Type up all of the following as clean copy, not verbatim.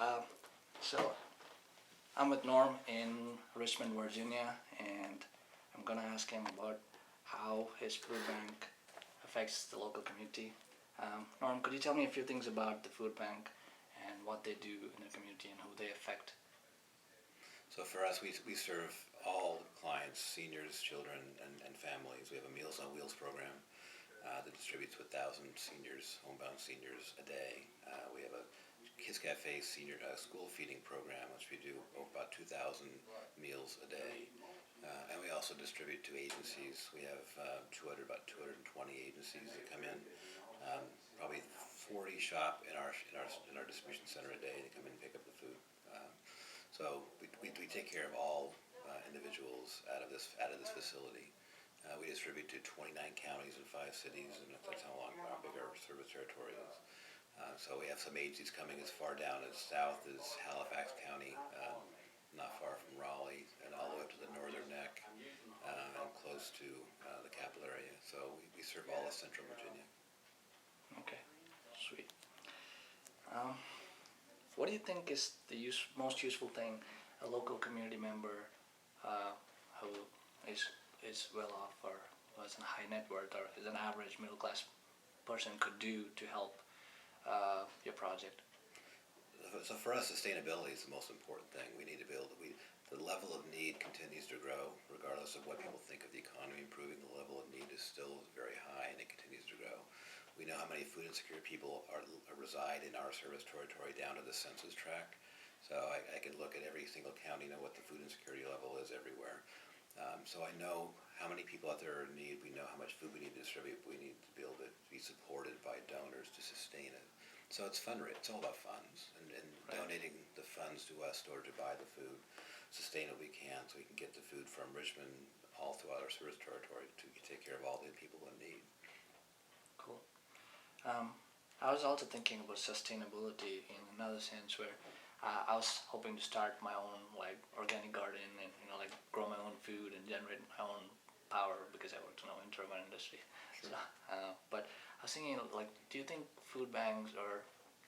Uh, so I'm with Norm in Richmond, Virginia, and I'm gonna ask him about how his food bank affects the local community. Norm, could you tell me a few things about the food bank and what they do in the community and who they affect? So for us, we serve all clients, seniors, children, and families. We have a Meals on Wheels program that distributes to 1,000 seniors, homebound seniors a day. We have a Kids Cafe senior school feeding program, which we do about 2,000 meals a day. And we also distribute to agencies. We have about 220 agencies that come in. Probably 40 shop in our distribution center a day. They come in and pick up the food. So we take care of all individuals out of this facility. We distribute to 29 counties and 5 cities, and that's how big our service territory is. So we have some agencies coming as far down as south as Halifax County, not far from Raleigh, and all the way up to the northern neck, and close to the capital area. So we serve all of central Virginia. Okay, sweet. Um, what do you think is the most useful thing a local community member who is well off or was in high net worth or is an average middle class person could do to help your project? So for us, sustainability is the most important thing. We need to build. The level of need continues to grow, regardless of what people think of the economy improving. The level of need is still very high, and it continues to grow. We know how many food insecure people reside in our service territory down to the census tract. So I can look at every single county, know what the food insecurity level is everywhere. So I know how many people out there are in need. We know how much food we need to distribute. We need to be able to be supported by donors to sustain it. So it's fundraising. It's all about funds and Right. donating the funds to us in order to buy the food, sustain what we can, so we can get the food from Richmond all throughout our service territory to take care of all the people in need. Cool. I was also thinking about sustainability in another sense where I was hoping to start my own like organic garden and like grow my own food and generate my own power because I worked in the wind turbine industry. Sure. So, but I was thinking like, do you think food banks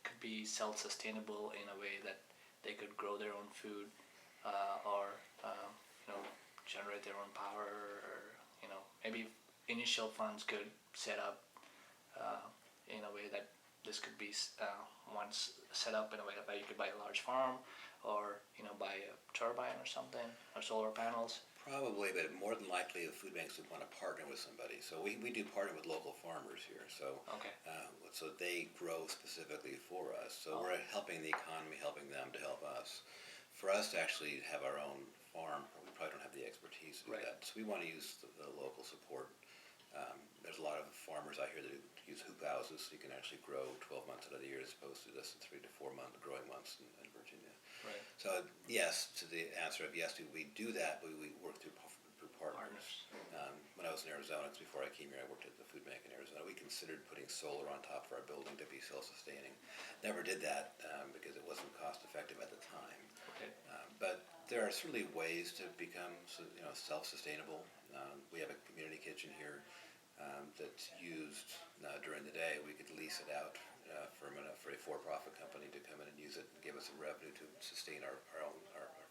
could be self-sustainable in a way that they could grow their own food or you know generate their own power or maybe initial funds could set up in a way that this could be once set up in a way that you could buy a large farm or buy a turbine or something or solar panels. Probably, but more than likely the food banks would want to partner with somebody. So we do partner with local farmers here. So Okay. so they grow specifically for us. So Oh. we're helping the economy, helping them to help us. For us to actually have our own farm, we probably don't have the expertise to do Right. that. So we want to use the local support. There's a lot of farmers out here that use hoop houses, so you can actually grow 12 months out of the year as opposed to this 3 to 4 month growing months in Virginia. Right. So yes, to the answer of yes, we do that, but we work through partners. When I was in Arizona, because before I came here, I worked at the food bank in Arizona. We considered putting solar on top of our building to be self-sustaining. Never did that because it wasn't cost-effective at the time. Okay. But there are certainly ways to become self-sustainable. We have a community kitchen here that's used during the day. We could lease it out for a for-profit company to come in and use it and give us some revenue to sustain our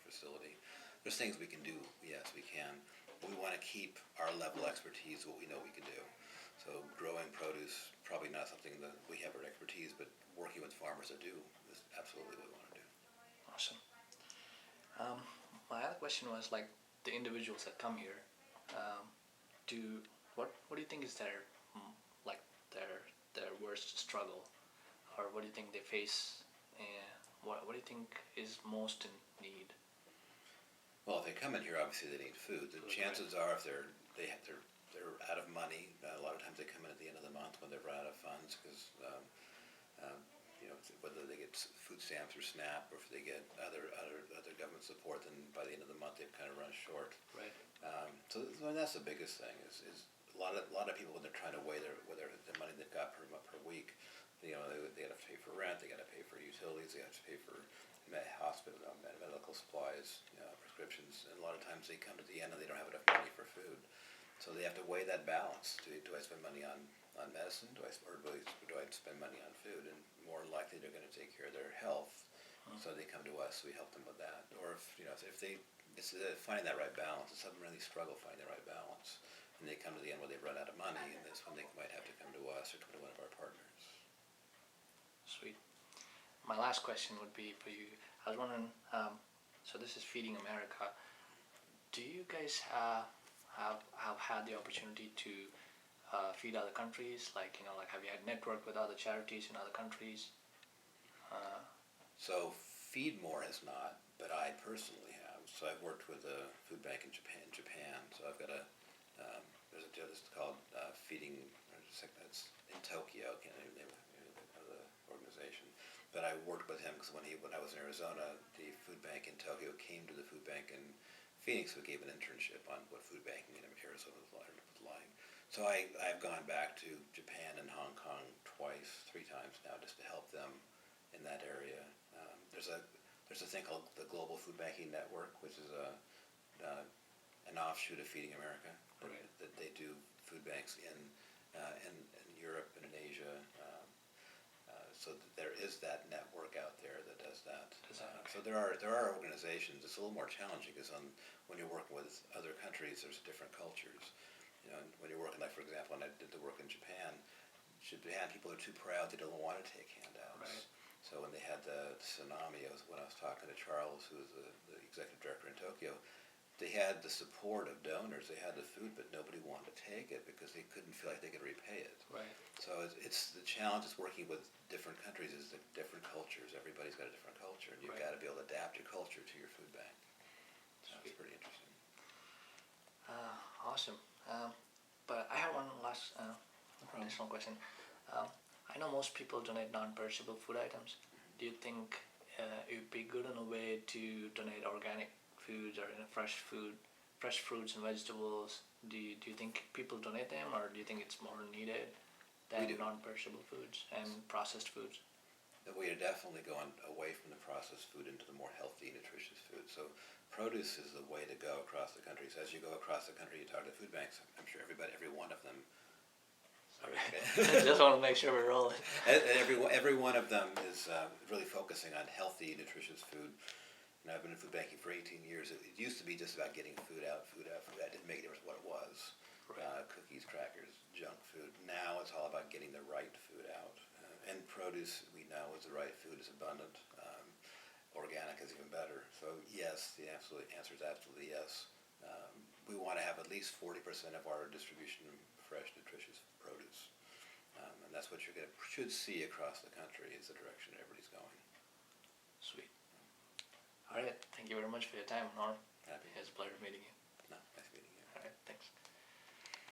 facility. There's things we can do. Yes, we can. But we want to keep our level of expertise, what we know we can do. So growing produce, probably not something that we have our expertise, but working with farmers that do is absolutely what we want to do. Awesome. Um, my other question was like the individuals that come here. Do what do you think is like their worst struggle, or what do you think they face? What do you think is most in need? Well, if they come in here, obviously they need food. The chances are, if they're out of money, a lot of times they come in at the end of the month when they've run out of funds because whether they get food stamps or SNAP, or if they get other government support, then by the end of the month they've kind of run short. Right. So that's the biggest thing is a lot of people when they're trying to weigh the money they've got per week, they got to pay for rent, they got to pay for utilities, they have to pay for hospital medical supplies, prescriptions, and a lot of times they come to the end and they don't have enough money for food. So they have to weigh that balance. Do I spend money on medicine? Do I spend money on food? And more likely they're going to take care of their health. So So they come to us, we help them with that. Or if they, it's finding that right balance. It's something really struggle finding the right balance. And they come to the end where they've run out of money, and that's when they might have to come to us or come to one of our partners. Sweet. My last question would be for you. I was wondering, so this is Feeding America. Do you guys have had the opportunity to feed other countries? Like, have you had network with other charities in other countries? So Feed More has not, but I personally have. So I've worked with a food bank in Japan. So I've got there's a deal that's called Feeding, it's in Tokyo, I can't remember the name of the organization. But I worked with him because when I was in Arizona, the food bank in Tokyo came to the food bank in Phoenix, who gave an internship on what food banking in Arizona was like. So I've gone back to Japan and Hong Kong three times now, just to help them in that area. There's a thing called the Global Food Banking Network, which is an offshoot of Feeding America. Right. That they do food banks in Europe and in Asia. So there is that network out there that does that. Okay. So there are organizations. It's a little more challenging because when you're working with other countries, there's different cultures. When you're working, like for example, when I did the work in Japan people are too proud; they don't want to take handouts. Right. So when they had the tsunami, when I was talking to Charles, who was the executive director in Tokyo, they had the support of donors. They had the food, but nobody wanted to take it because they couldn't feel like they could repay it. Right. So it's the challenge is working with different countries is the different cultures. Everybody's got a different culture, and you've Right. got to be able to adapt your culture to your food bank. So it's pretty interesting. Awesome. But I have one last additional question. I know most people donate non-perishable food items. Do you think it would be good in a way to donate organic foods or fresh fruits and vegetables? Do you think people donate them, or do you think it's more needed than non-perishable foods and processed foods? We are definitely going away from the processed food into the more healthy, nutritious food. So produce is the way to go across the country. So as you go across the country, you talk to food banks. I'm sure every one of them. Sorry. Just want to make sure we're rolling. Every one of them is really focusing on healthy, nutritious food. And I've been in food banking for 18 years. It used to be just about getting food out. That didn't make a difference what it was. Right. Cookies, crackers, junk food. Now it's all about getting the right food out. And produce, we know, is the right food, is abundant. Organic is even better. So yes, the answer is absolutely yes. We want to have at least 40% of our distribution fresh, nutritious produce. And that's what should see across the country is the direction everybody's going. Sweet. All right. Thank you very much for your time, Norm. Happy. It's a pleasure meeting you.